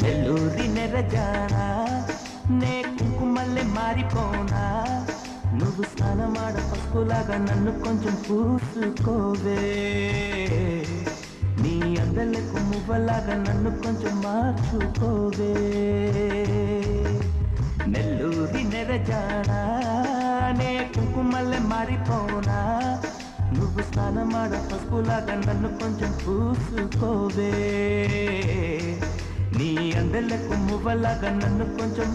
నెల్లూరి నెరజానా నే కుంకుమల్లె మారిపోనా నువ్వు స్నానమాడ పసుపులాగా నన్ను కొంచెం పూసుకోవే నీ అందలకు మువ్వలాగా నన్ను కొంచెం మార్చుకోవే నెల్లూరి నెరజానా నే కుంకుమల్లె మారిపోనా నువ్వు స్నానమాడ పసుపులాగా నన్ను కొంచెం పూసుకోవే నీ అందలకు మువ్వలాగా నన్ను కొంచెం